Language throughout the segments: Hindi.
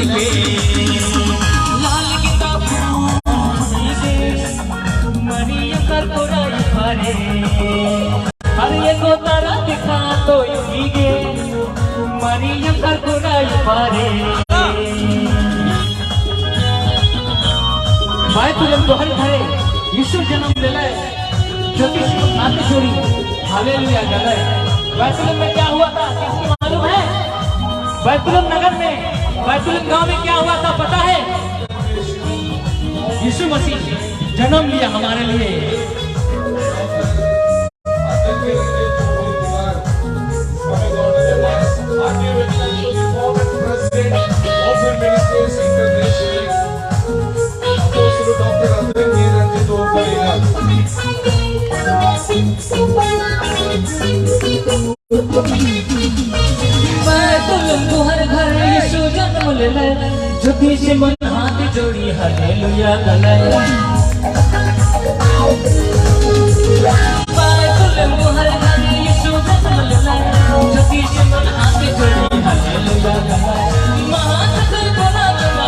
जलाइए लाल किताब मरियम कर कोराई भरे हर एक तारा दिखा तो युगे मरियम कर कोराई भरे भाई तुलम दोहर घरे यीशु जन्म लेले ज्योतिष नाते जोड़ी हालेलुया गले बैतुलम में क्या हुआ था किसको मालूम है? बैतुलम नगर में बैतुलम गांव में क्या हुआ था पता है? यीशु मसीह जन्म लिया हमारे लिए। हर घर यीशु जन्म लेले ज्योति से मन हाथ जोड़ी हालेलुया गले हर घर यीशु जन्म लेले ज्योति से मन हाथ जोड़ी हालेलुया गले महान कोना कोना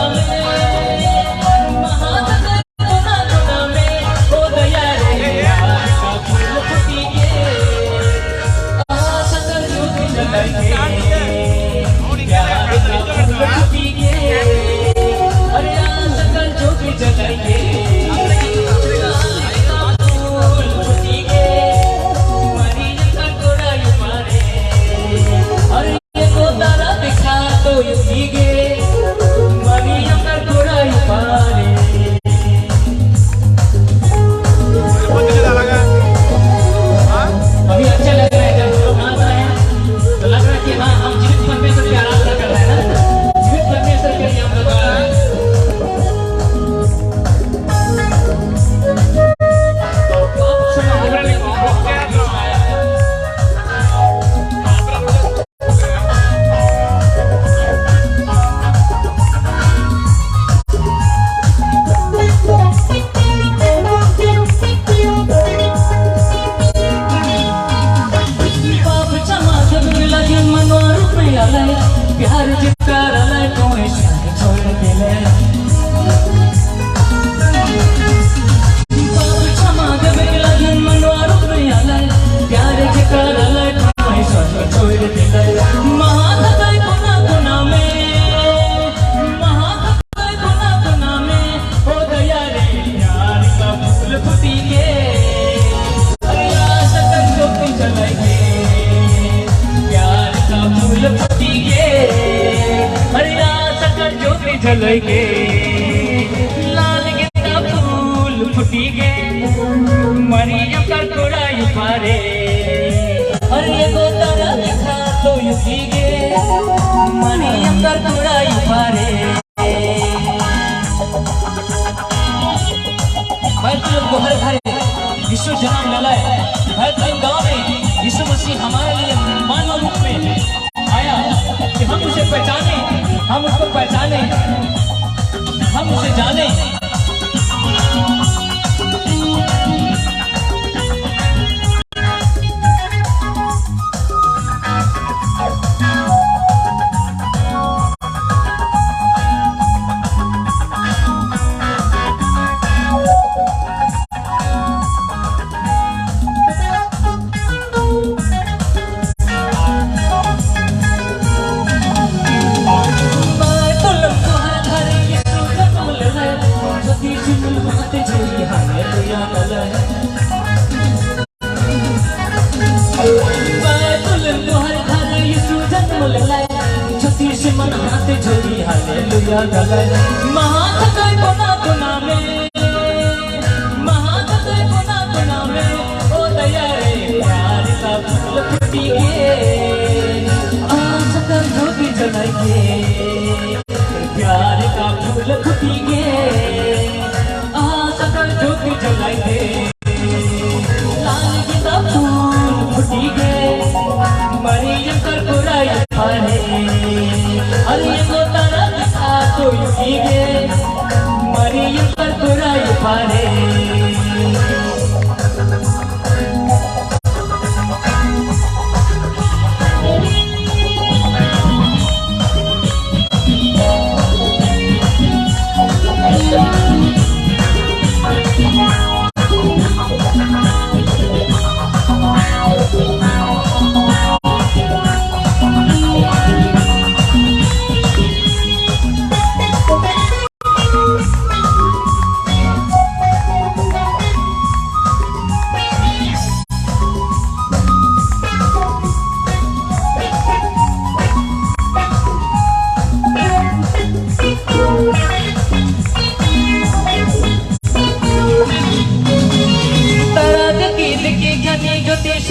में ओ दया रे का फूल फूटी के सकल ज्योति जलाइए प्यार जितार कोई छोड़ दिले क्षमा देवे लगे मनवारू प्यार जितार कोई छोड़ दिले महाथकाई कोना कोना में हो गया रे प्यार का फूल फूटी के सकल ज्योति जलाइए प्यार का फूल फूटी के जलाइए लाल गेंदा फूल फूटी गे मरियम कर कोराई भरे हर एगो तारा दिखा तो युगी गे मरियम कर कोराई भरे बैतुलम को हर घर यीशु जन्म लेले बैतुलम गांव में यीशु मसीह हमारे लिए मानव रूप में आया कि हम उसे पहचाने हम उसको पहचाने हम उसे जाने मन हाथ जोड़ी हालेलुया गले महाथकाई कोना कोना में ओ दया रे प्यार का फूल फूटी के सकल ज्योति जलाइए प्यार का फूल फूटी के सकल ज्योति जलाइए लाल गेंदा फूल फूटी के मरियम कर कोराई भरे अरे वो तारा दिखा तो युगी गे मरियम कर कोराई भरे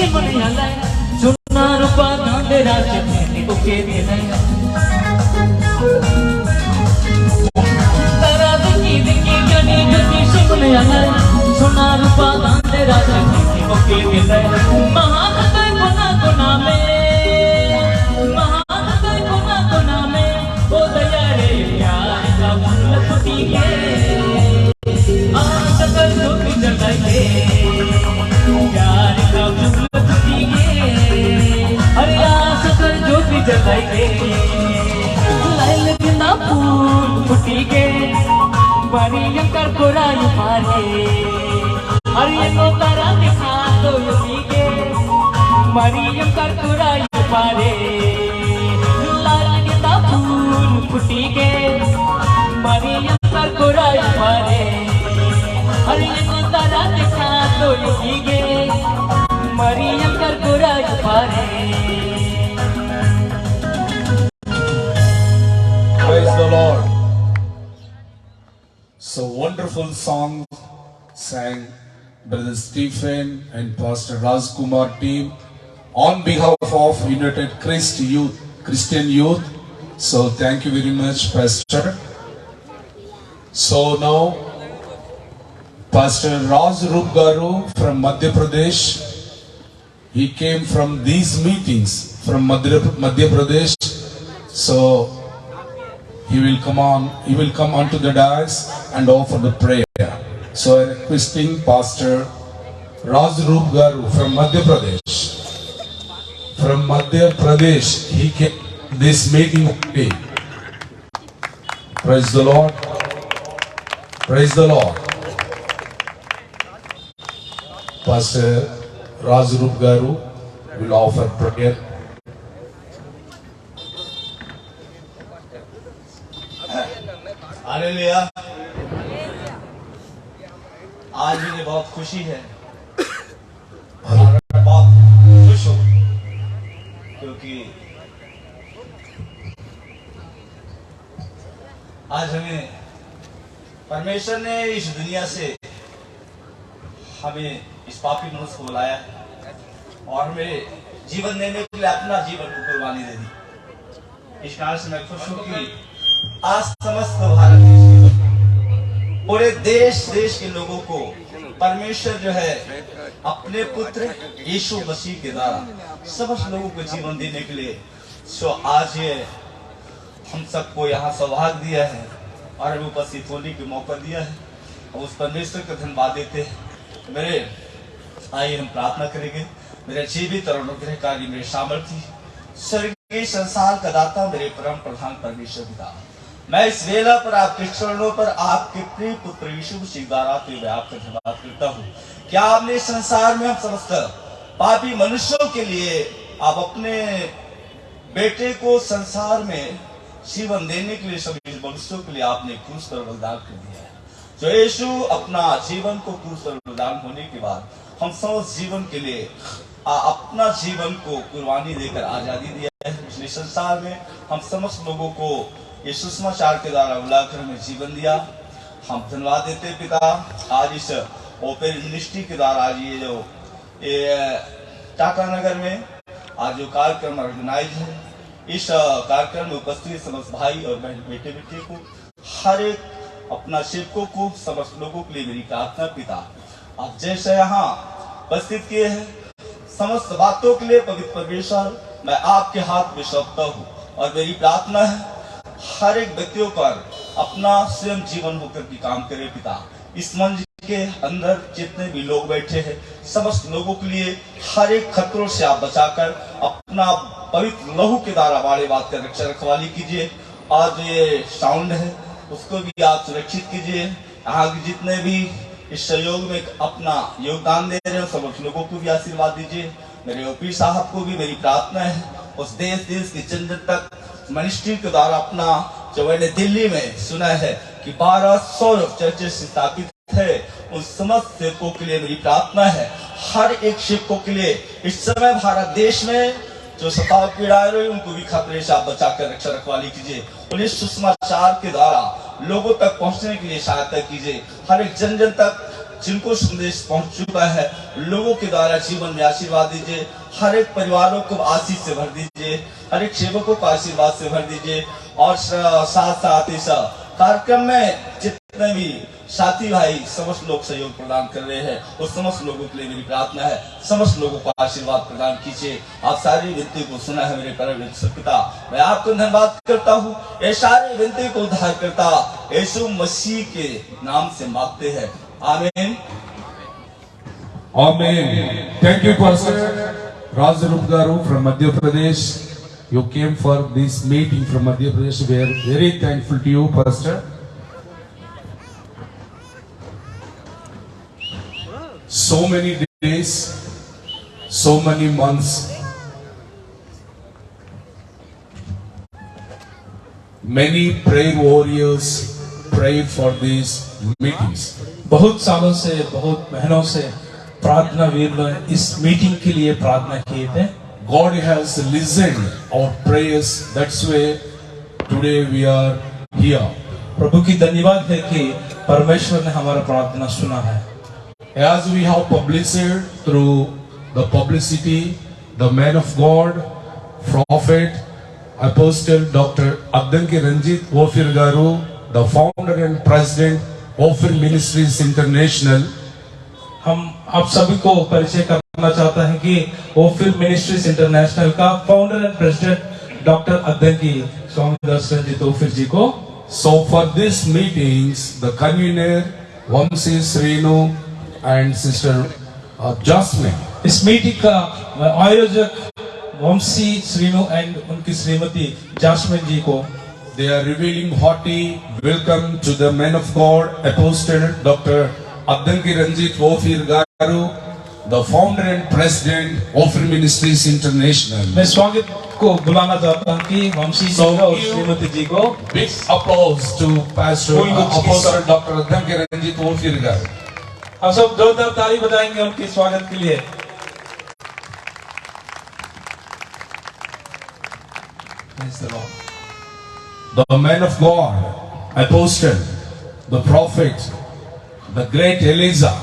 से मन आला सोना रूपा गांधे राज में ओके दे तारा दिखी गनी गनी से मन आला सोना रूपा गांधे राज में ओके दे महानगर कोना कोना में महानगर कोना कोना में ओ दया रे प्यार का फूल फूटी सकल जोत जगाइए प्यार का फूल फूटिए अरे सकल जोत जगाइए लाल गिंदा फूल फूटिए मरियम कर कोराई मारे अरे नो तारा दिखा दो योगी मरियम कर कोराई मारे लाल गिंदा फूल फूटिए मरियम कर कोराई मारे अरे को तारा दिखा तो योगी मरियम कर कोराई मारे Praise the Lord. So wonderful song sang Brother Stephen and Pastor Rajkumar team on behalf of United Christian Youth. So thank you very much, Pastor. So now Pastor Raj Rup Garu from Madhya Pradesh. He came from these meetings from Madhya Pradesh. So he will come onto the dais and offer the prayer. So I requesting Pastor Raj Rup Garu from Madhya Pradesh. From Madhya Pradesh, he came this meeting today. Praise the Lord. Praise the Lord. Pastor Raj Rup Garu will offer prayer. Hallelujah. आज मुझे बहुत खुशी है और बहुत खुश हूँ क्योंकि आज हमें परमेश्वर ने इस दुनिया से हमें इस पापी मनुष्य को बुलाया और हमें जीवन देने के लिए अपना जीवन को कुर्बानी दे दी। इस कारण से मैं खुश हूँ कि आज समस्त भारत देश के पूरे देश के लोगों को परमेश्वर जो है अपने पुत्र यीशु मसीह के द्वारा समस्त लोगों को जीवन देने के लिए सो आज ये हम सबको यहाँ सौभाग्य दिया है और हमें उपस्थित होने के मौका दिया है। हम उस परमेश्वर का धन्यवाद देते हैं। मेरे आइए हम प्रार्थना करेंगे। मेरे जीवित और अनुग्रहकारी मेरे सामर्थ्य स्वर्गीय संसार का दाता मेरे परम प्रधान परमेश्वर पिता, मैं इस वेला पर आपके चरणों पर आपके प्रिय पुत्र यीशु मसीह द्वारा मैं आपका धन्यवाद करता हूँ। क्या आपने संसार में हम समस्त पापी मनुष्यों के लिए आप अपने बेटे को संसार में जीवन देने के लिए सभी मनुष्यों के लिए आपने क्रूस पर बलिदान कर दिया है। जो यीशु अपना जीवन को क्रूस पर बलिदान होने के बाद हम समस्त जीवन के लिए अपना जीवन को कुर्बानी देकर आजादी दिया है। इसलिए संसार में हम समस्त लोगों को ये सुसमाचार के द्वारा बुलाकर हमें जीवन दिया। हम धन्यवाद देते पिता। आज इस ओपन मिनिस्ट्री के द्वारा आज ये जो टाटा नगर में आज जो कार्यक्रम ऑर्गेनाइज है, इस कार्यक्रम में उपस्थित समस्त भाई और बहन बेटे बेटे को हर एक अपना सेवकों को समस्त लोगों के लिए मेरी प्रार्थना पिता, आप जैसे यहाँ उपस्थित किए हैं समस्त बातों के लिए पवित्र परमेश्वर मैं आपके हाथ में सौंपता हूँ और मेरी प्रार्थना है हर एक व्यक्तियों पर अपना स्वयं जीवन होकर के काम करे पिता। इस मंच के अंदर जितने भी लोग बैठे हैं समस्त लोगों के लिए हर एक खतरों से आप बचाकर अपना पवित्र लहू के द्वारा वाले बात कर रक्षा रखवाली कीजिए। और जो ये साउंड है उसको भी आप सुरक्षित कीजिए। यहाँ के जितने भी इस सहयोग में अपना योगदान दे रहे हैं समस्त लोगों को भी आशीर्वाद दीजिए। मेरे ओपी साहब को भी मेरी प्रार्थना है उस देश की जन जन तक मिनिस्ट्री के द्वारा अपना जो मैंने दिल्ली में सुना है कि 1200 चर्चेस स्थापित है, उन समस्त सेवकों के लिए मेरी प्रार्थना है। हर एक सेवकों के लिए इस समय भारत देश में जो सताव पीड़ाएं रही उनको भी खतरे से आप बचाकर रक्षा रखवाली कीजिए। उन्हें सुसमाचार के द्वारा लोगों तक पहुंचने के लिए सहायता कीजिए। हर एक जन जन तक जिनको संदेश पहुंच चुका है, लोगों के द्वारा जीवन में आशीर्वाद दीजिए। हर एक परिवारों को आशीष से भर दीजिए, हर एक सेवकों को आशीर्वाद से भर दीजिए। और साथ साथ इस कार्यक्रम में जितने भी साथी भाई समस्त लोग सहयोग प्रदान कर रहे हैं, उस समस्त लोगों के लिए मेरी प्रार्थना है, समस्त लोगों को आशीर्वाद प्रदान कीजिए। आप सारी विनती को सुना है मेरे परम पिता, मैं आपको धन्यवाद करता हूँ। ये सारी विनती को उद्धार करता यीशु मसीह के नाम से मांगते हैं, आमीन। Amen. Thank you, Pastor Rajarup Garu from Madhya Pradesh. You came for this meeting from Madhya Pradesh. We are very thankful to you, Pastor. So many days, so many months, many prayer warriors prayed for these meetings. बहुत सालों से, बहुत महीनों से प्रार्थना वीर लोग इस मीटिंग के लिए प्रार्थना किए थे। God has listened our prayers. That's why today we are here. प्रभु की धन्यवाद है कि परमेश्वर ने हमारा प्रार्थना सुना है। As we have published through the publicity, the man of God, prophet, apostle Dr. Addanki Ranjit Ophir Garu, the founder and president Ophir Ministries International. हम आप सभी को परिचय करना चाहते हैं कि ओफिर मिनिस्ट्रीज इंटरनेशनल का founder and president doctor Addanki Swami Das Ranjit Ophir ji को। So for these meetings, the convener Vamsi Srinu and Sister Jasmine. इस मीटिंग का आयोजक वंशी श्रीनु एंड उनकी श्रीमती जास्मिन जी को They are revealing hearty welcome to the man of God, Apostle Dr. Addanki Ranjit Ophir Garu, the founder and president Ophir Ministries International. मैं स्वागत को बुलाना चाहता हूँ कि वंशी जी को और श्रीमती जी को। Big applause to Pastor Apostle Dr. Addanki Ranjit Ophir Garu. हम सब जोरदार ताली बजाएंगे उनके स्वागत के लिए। Praise the Lord. The man of God, Apostle, the prophet, the great Elijah,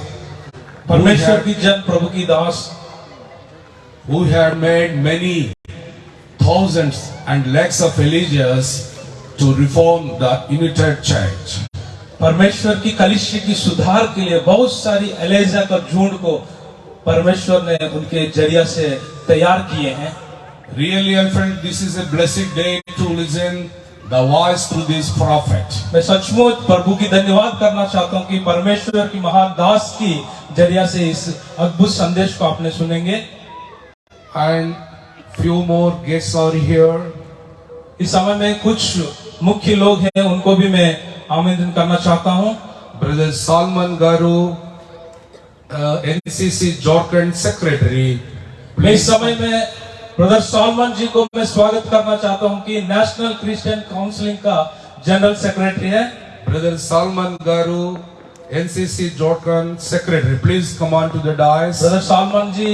परमेश्वर की जन प्रभु की दास, who had made many thousands and lakhs of Elijahs to reform the United Church. परमेश्वर की कलीसिया की सुधार के लिए बहुत सारी एलेजा का झुंड को परमेश्वर ने उनके जरिया से तैयार किए हैं। Really, I felt this is a blessed day to listen the voice to this prophet. मैं सचमुच प्रभु की धन्यवाद करना चाहता हूँ कि परमेश्वर की महान दास की जरिया से इस अद्भुत संदेश को आपने सुनेंगे। And few more guests are here. इस समय में कुछ मुख्य लोग हैं, उनको भी मैं आमंत्रित करना चाहता हूँ। Brother Salman Garu, NCC Jharkhand Secretary. मैं इस समय में ब्रदर सॉलमन जी को मैं स्वागत करना चाहता हूं कि नेशनल क्रिश्चियन काउंसिलिंग का जनरल सेक्रेटरी है। Brother Salman Garu, NCC Jharkhand Secretary. Please come on to the dais. Brother Solomon ji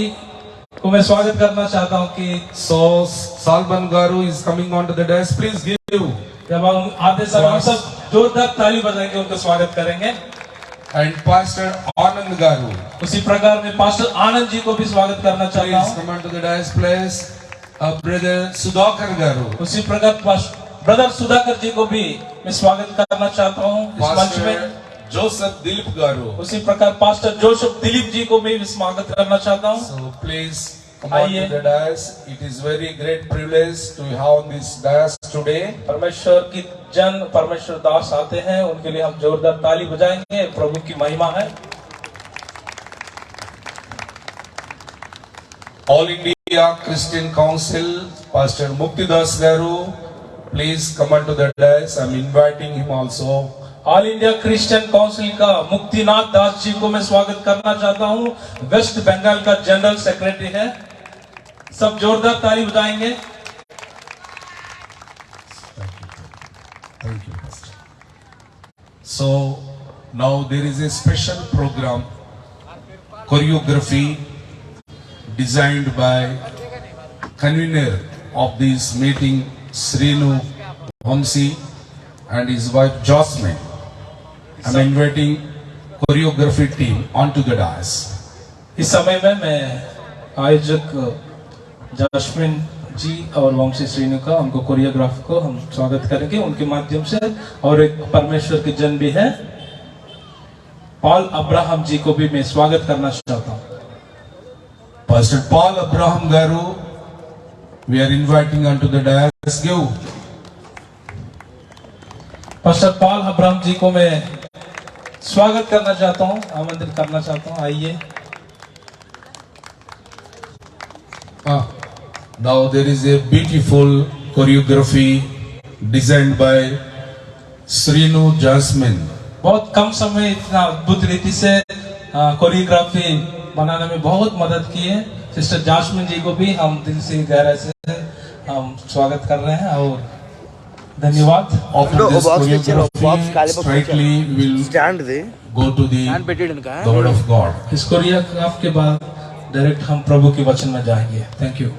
को मैं स्वागत करना चाहता हूं कि So Salman Garu is coming on to the dais. Please give. जब हम आते समय हम सब जोरदार ताली बजाएंगे, उनका स्वागत करेंगे। And Pastor Anand Garu. उसी प्रकार में पास्टर आनंद जी को भी स्वागत करना चाहता Please हूं। come on to the dais, please. Brother Sudhakar Garu. उसी प्रकार ब्रदर सुधाकर जी को भी मैं स्वागत करना चाहता हूं इस मंच में। Pastor Joseph Dilip Garu. उसी प्रकार पास्टर जोसेफ दिलीप जी को भी स्वागत करना चाहता हूं। So please come on आइए। to the dais. It is very great privilege to have this dais today. परमेश्वर की जन परमेश्वर दास आते हैं, उनके लिए हम जोरदार ताली बजाएंगे। प्रभु की महिमा है। All India Christian Council, Pastor Muktidas Garu, please come on to the dais. I'm inviting him also. All India Christian council का मुक्तिनाथ दास जी को मैं स्वागत करना चाहता हूं। वेस्ट बंगाल का जनरल सेक्रेटरी है। सब जोरदार ताली बजाएंगे। Thank you, Pastor. So now there is a special program, choreography designed by convener of this meeting, Srinu Vamsi, and his wife Jasmine. I'm inviting choreography team onto the dais. इस समय में मैं आयोजक जास्मिन जी और वंशी श्रीनु का उनको कोरियोग्राफ को हम स्वागत करेंगे उनके माध्यम से, और एक परमेश्वर के जन भी है पॉल अब्राहम जी को भी मैं स्वागत करना चाहता हूँ. Pastor Paul Abraham Garu, we are inviting onto the dais. Give. Pastor Paul Abraham ji को मैं स्वागत करना चाहता हूँ, आमंत्रित करना चाहता हूँ. आइए. Now there is a beautiful choreography designed by Srinu Jasmine. बहुत कम समय इतना अद्भुत रीति से कोरियोग्राफी बनाने में बहुत मदद की है. सिस्टर जास्मिन जी को भी हम दिल से गहराई से हम स्वागत कर रहे हैं और धन्यवाद. After this choreography, straightly we will stand they go to the word of God. इस कोरियोग्राफ के बाद डायरेक्ट हम प्रभु के वचन में जाएंगे. Thank you.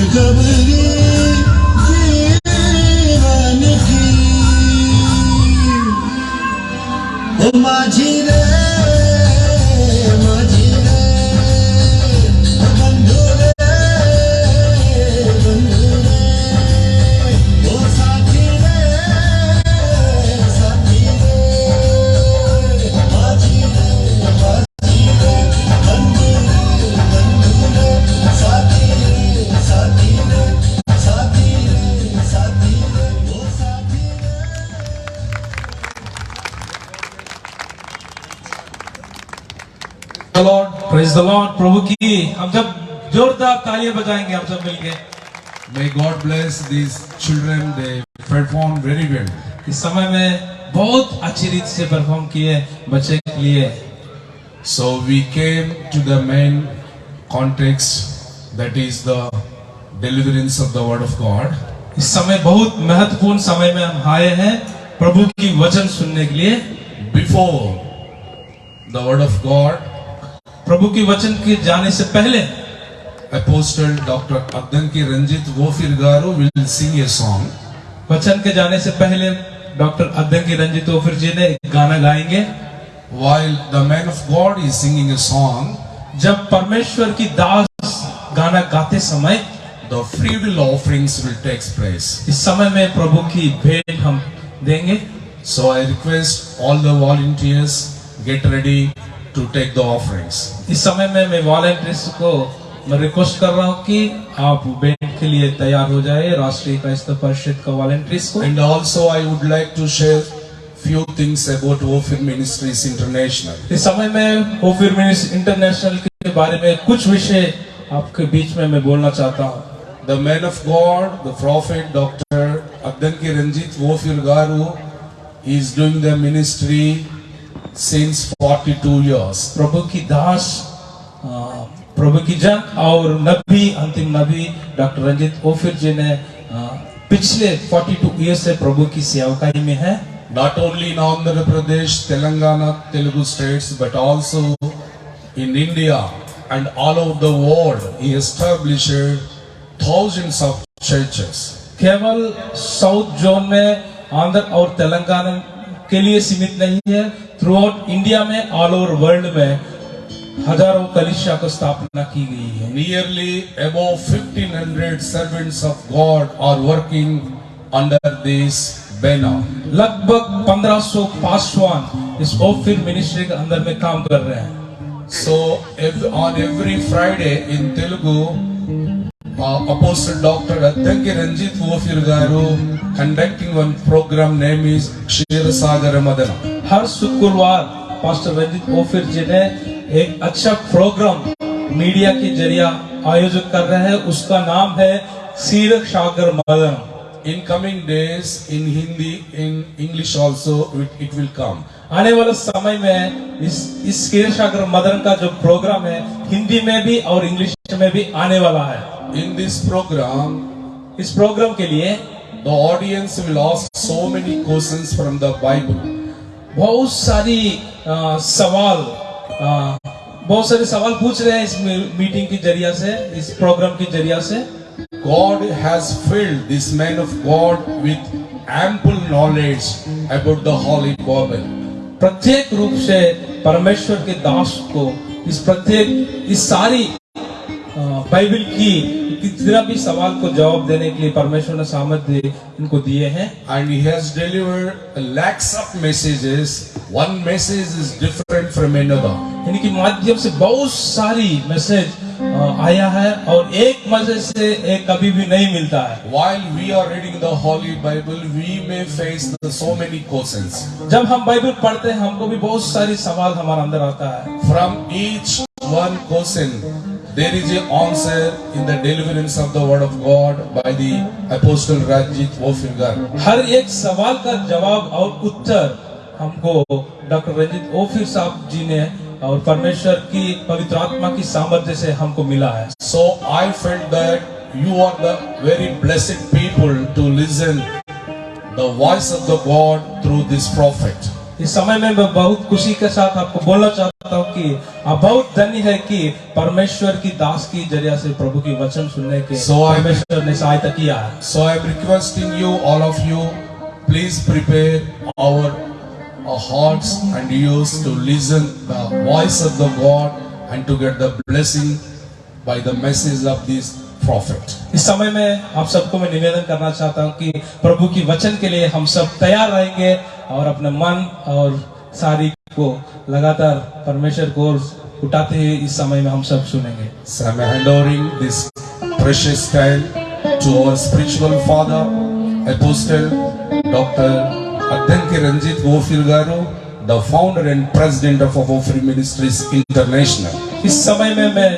खुशखबरी जीवन की ओ माझी रे बंधु रे ओ साथी रे माझी रे बंधु रे साथी रे ओ साथी रे लॉर्ड, प्रेज द लॉर्ड। प्रभु की हम जब जोरदार तालियां बजाएंगे हम सब मिलके। May God bless these children. They perform very well. इस समय में बहुत अच्छी रीति से परफॉर्म किए बच्चे के लिए। So we came to the main context, that is the deliverance of the word of God. इस समय बहुत महत्वपूर्ण समय में हम आए हैं प्रभु की वचन सुनने के लिए। Before the word of God, प्रभु की वचन के जाने से पहले Apostle Dr. Addanki Ranjit Wofir Garu will sing a song. वचन के जाने से पहले डॉक्टर अद्दंकी रंजित ओफिर जी ने एक गाना गाएंगे। While the man of God is singing a song, जब परमेश्वर की दास गाना गाते समय the free will offerings will take place. इस समय में प्रभु की भेंट हम देंगे। So I request all the volunteers get ready to take the offerings. इस समय में मैं वॉलंटियर्स को मैं रिक्वेस्ट कर रहा हूँ कि आप भेंट के लिए तैयार हो जाए, राष्ट्रीय क्राइस्त परिषद का वॉलंटियर्स को। And also I would like to share few things about Ophir Ministries International. इस समय में ओफिर मिनिस्ट्री इंटरनेशनल के बारे में कुछ विषय आपके बीच में मैं बोलना चाहता हूँ। The man of God, the prophet Dr. Addanki Ranjit Wofir Garu is doing the ministry since 42 years. प्रभु की दास प्रभु की जन और नबी अंतिम नबी डॉक्टर रंजित ओफिर जी ने पिछले 42 ईयर्स से प्रभु की सेवकाई में है। Not only in Andhra Pradesh, Telangana, Telugu states, but also in India and all over the world. He established thousands of churches. केवल साउथ जोन में आंध्र और तेलंगाना के लिए सीमित नहीं है, थ्रू आउट इंडिया में ऑल ओवर वर्ल्ड में हजारों कलीसिया को स्थापना की गई है। Nearly above 1500 servants of God are working under this banner. लगभग 1500 पासवान इस ओफिर मिनिस्ट्री के अंदर में काम कर रहे हैं। So on every Friday in Telugu, Apostle Dr. Addanki Ranjit Wofir Garu conducting one program name is Ksheerasagara Madana. हर शुक्रवार पास्टर रंजित ओफिर जी ने एक अच्छा प्रोग्राम मीडिया के जरिए आयोजित कर रहे हैं, उसका नाम है क्षीर सागर Madan. In coming days, in Hindi, in English also, it will come. आने वाले समय में इस क्षीर सागर मदन का जो प्रोग्राम है हिंदी में भी और इंग्लिश में भी आने वाला है। In this program, इस प्रोग्राम के लिए the audience will ask so many questions from the Bible. बहुत सारे सवाल पूछ रहे हैं इस मीटिंग के जरिए से, इस प्रोग्राम के जरिए से। God has filled this man of God with ample knowledge about the Holy Bible. प्रत्येक रूप से परमेश्वर के दास को इस सारी बाइबल की कितना भी सवाल को जवाब देने के लिए परमेश्वर ने सामर्थ्य इनको दिए हैं। And he has delivered lakhs of messages. One message is different from another. इनके माध्यम से बहुत सारी मैसेज आया है और एक मैसेज से एक कभी भी नहीं मिलता है। While we are reading the Holy Bible, we may face so many questions. जब हम बाइबल पढ़ते हैं हमको भी बहुत सारी सवाल हमारे अंदर आता है। From each one question, there is an answer in the deliverance of the Word of God by the Apostle Ranjit Wofir Garu. हर एक सवाल का जवाब और उत्तर हमको डॉक्टर रंजित ओफिर साहब जी ने और परमेश्वर की पवित्र आत्मा की सामर्थ्य से हमको मिला है। So I felt that you are the very blessed people to listen the voice of the God through this prophet. इस समय में मैं बहुत खुशी के साथ आपको बोलना चाहता हूँ कि आप बहुत धन्य है कि परमेश्वर की दास की जरिया से प्रभु की वचन सुनने के So I- परमेश्वर ने सहायता किया है। So I am requesting you, all of you, please prepare our hearts and ears to listen the voice of the God and to get the blessing by the message of this prophet. इस समय में आप सबको मैं निवेदन करना चाहता हूँ कि प्रभु की वचन के लिए हम सब तैयार रहेंगे और अपने मन और सारी को लगातार परमेश्वर को उठाते हुए इस समय में हम सब सुनेंगे। So I am handing this precious time to our spiritual father, Apostle Dr. Addanki Ranjit Gofil Garu, the founder and president of Gofil Ministries International. इस समय में मैं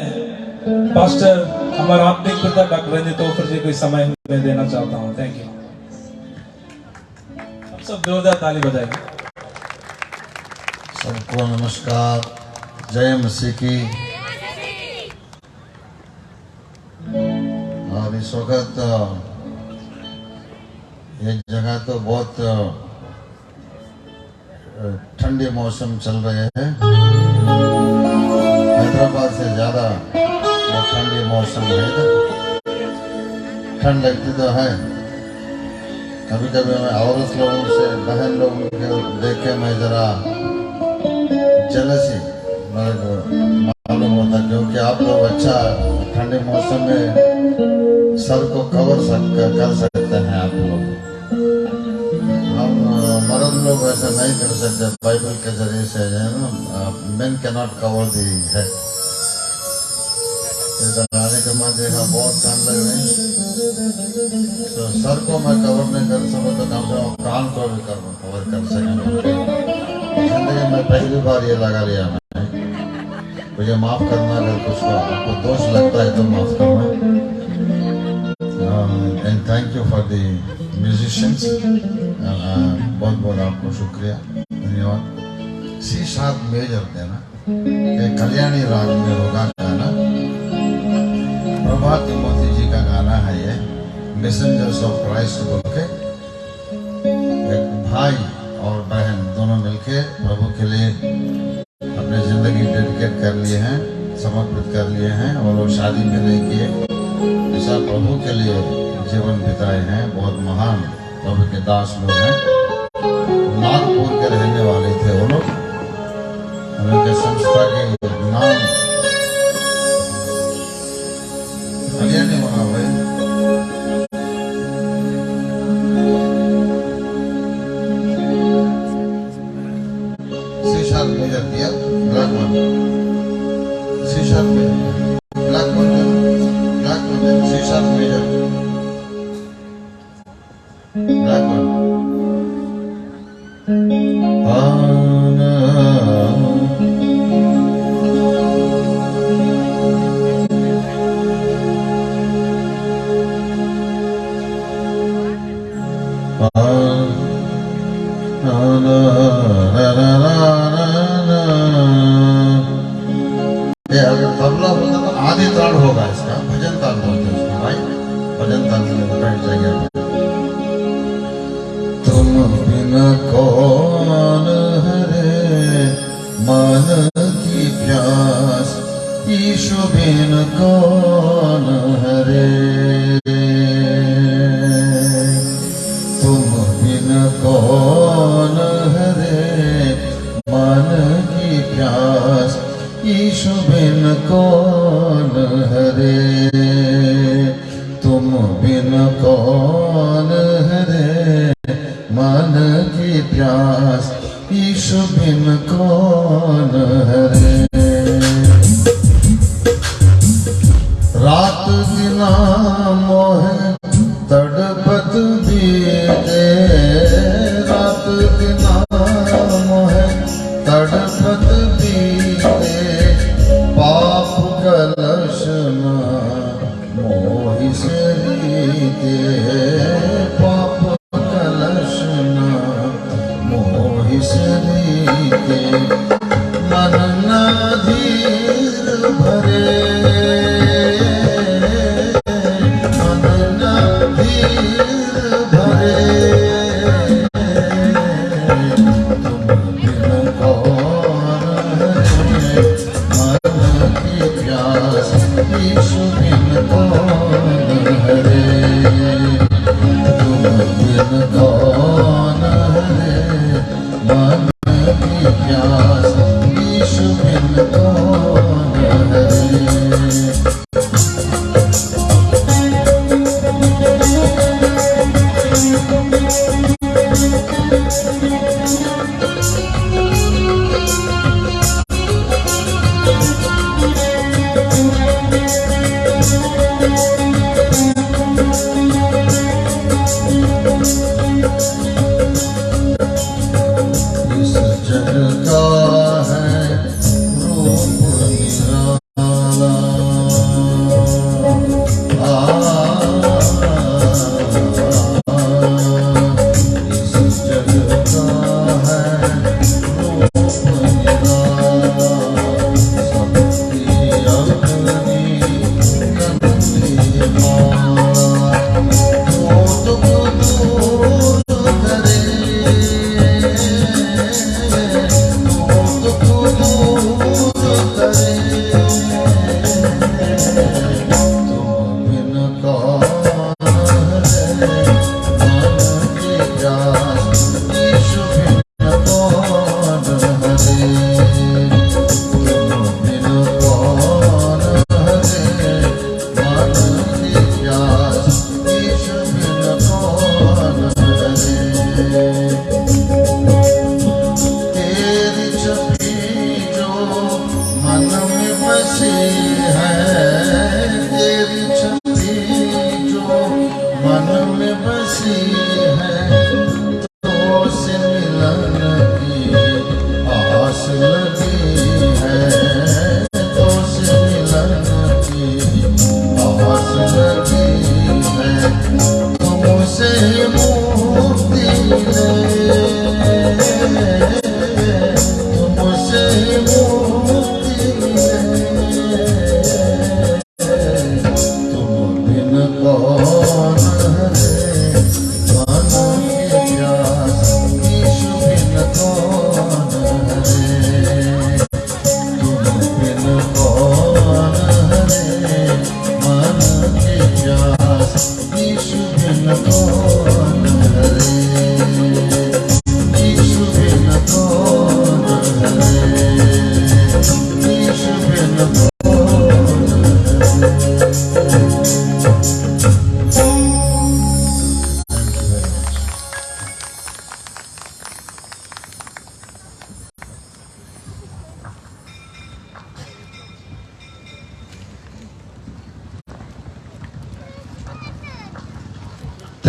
पास्टर हमारा आत्मिक पिता डॉक्टर रंजित ओफर जी को इस समय में देना चाहता हूँ। Thank you. हम सब जोरदार ताली बजाएंगे। सबको नमस्कार, जय मसीह की। और इस वक्त ये जगह तो बहुत ठंडी मौसम चल रहे हैं। हैदराबाद से ज़्यादा वो ठंडी मौसम है इधर। ठंड लगती तो है, कभी कभी मैं औरत लोगों से, बहन लोगों को देख के मैं ज़रा जलसी मेरे को मालूम होता, क्योंकि आप लोग अच्छा ठंडे मौसम में सर को कवर कर सकते हैं आप लोग। हम मर्द लोग ऐसा नहीं कर सकते, बाइबल के जरिए से जो है ना, main can not cover the है। इधर आने के बाद देखा बहुत ठंड लग रही, तो सर को मैं कवर नहीं कर सकूँ तो कम से कम कान को भी कवर कर सकेंगे। जिंदगी में पहली बार ये लगा लिया मैं। मुझे माफ करना, अगर कुछ आपको दोष लगता है तो माफ करना। And thank you for the musicians. बहुत बहुत आपको शुक्रिया, धन्यवाद। C# मेजर देना, कल्याणी राग में होगा गाना। प्रभात मोती जी का गाना है ये, मैसेंजर्स ऑफ क्राइस्ट बोल के। एक भाई और बहन दोनों मिलके प्रभु के लिए अपनी जिंदगी डेडिकेट कर लिए हैं, समर्पित कर लिए हैं, और वो शादी में नहीं किए, ऐसा प्रभु के लिए जीवन बिताए हैं। बहुत महान प्रभु के दास लोग हैं। नागपुर के रहने वाले थे वो लोग। उनके संस्था के नाम कल्याणी बना हुआ है। C# मेजर दिया, black one. C# major, black one, black one, C# major, black one. ये अगर तबला होगा तो आदि ताल होगा इसका, भजन ताल बोलते हैं उसको भाई, भजन ताल में बैठ जाएंगे। तुम बिन कौन हरे मन की प्यास, ईशु बिन कौन हरे। तुम बिन कौन हरे मन की प्यास, ईशु बिन कौन हरे। तुम बिन कौन हरे मन की प्यास, ईशु बिन कौन हरे। रात दिना मोह तड़पत बीते, रात दिना मोह तड़पत बीते। पाप कलश मोहि से रीते, पाप कलश मोहि से रीते। मन ना धीर भरे, मन ना धीर भरे। तुम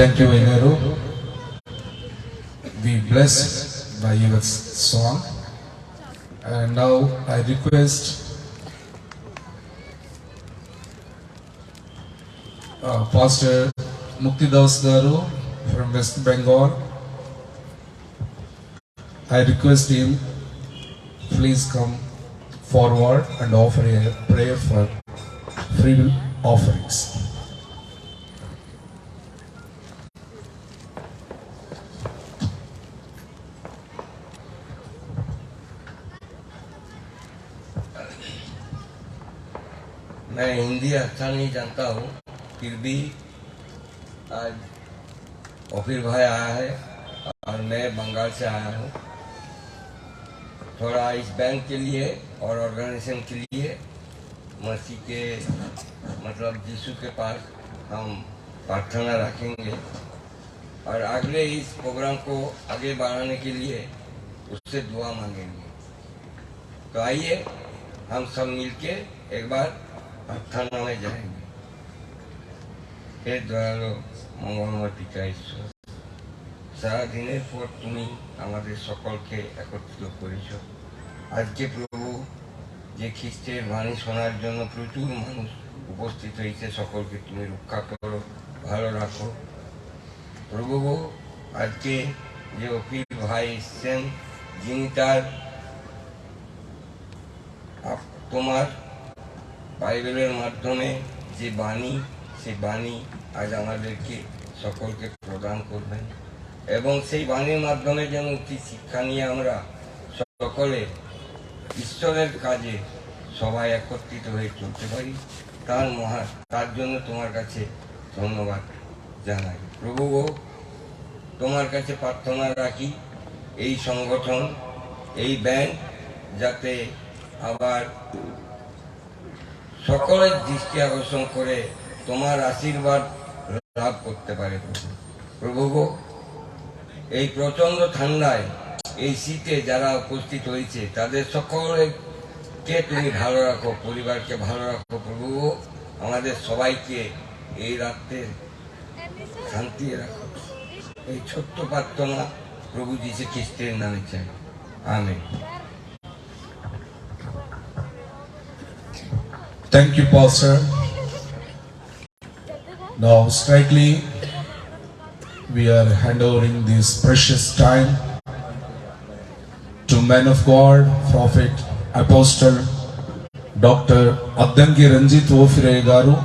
Thank you, Igaru. Be blessed by your song. And now I request Pastor Muktidas Garu from West Bengal. I request him, please come forward and offer a prayer for free will offerings. मैं हिंदी अच्छा नहीं जानता हूँ, फिर भी आज ऑफिर भाई आया है और मैं बंगाल से आया हूँ। थोड़ा इस बैंक के लिए और ऑर्गेनाइजेशन के लिए मसीह के मतलब यीशु के पास हम प्रार्थना रखेंगे और अगले इस प्रोग्राम को आगे बढ़ाने के लिए उससे दुआ मांगेंगे। तो आइए हम सब मिलके एक बार प्रार्थना में जाएंगे। हे दयालु मंगलमय पिता ঈশ্বর, সারাদিনের পর তুমি আমাদের সকলকে একত্রিত করেছো। আজকে প্রভু যে খ্রিস্টের বাণী শোনার জন্য প্রচুর মানুষ উপস্থিত হয়েছে, সকলকে তুমি রক্ষা করো, ভালো রাখো প্রভু। আজকে যে অফির ভাই এসছেন, যিনি তার তোমার বাইবেলের মাধ্যমে যে বাণী, সেই বাণী আজ আমাদেরকে সকলকে প্রদান করবেন এবং সেই বাণীর মাধ্যমে যেন উচিত শিক্ষা নিয়ে আমরা সকলে ঈশ্বরের কাজে সবাই একত্রিত হয়ে চলতে পারি। তার জন্য তোমার কাছে ধন্যবাদ জানাই প্রভু। তোমার কাছে প্রার্থনা রাখি এই সংগঠন, এই ব্যাংক যাতে আবার সকলের দৃষ্টি আকর্ষণ করে তোমার আশীর্বাদ লাভ করতে পারে প্রভু। এই প্রচন্ড ঠান্ডায়, এই শীতে যারা উপস্থিত হয়েছে তাদের সকলকে তুমি ভালো রাখো, পরিবারকে ভালো রাখো প্রভু। আমাদের সবাইকে এই রাত্রে শান্তি রাখো। এই ছোট্ট প্রার্থনা প্রভু যীশু খ্রিস্টের নামে চাই, amen. Thank you, Pastor. Now, straightly, we are handovering this precious time to man of God, prophet, apostle, Dr. Addangi Ranjit Ofire Garu,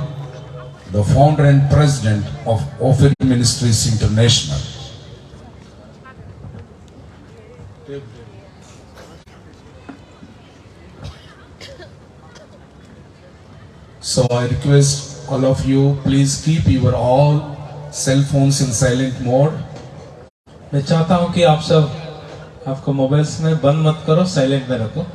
the founder and president of Ofire Ministries International. So I request all of you, please keep your all cell phones in silent mode. मैं चाहता हूं कि आप सब आपको मोबाइल्स में बंद मत करो, साइलेंट में रखो।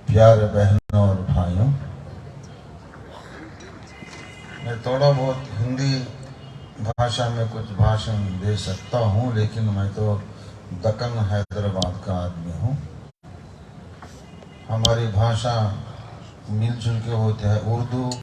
प्यारे बहनों और भाइयों, मैं थोड़ा बहुत हिंदी भाषा में कुछ भाषण दे सकता हूँ, लेकिन मैं तो दक्कन हैदराबाद का आदमी हूँ। हमारी भाषा मिलजुल के होते हैं उर्दू,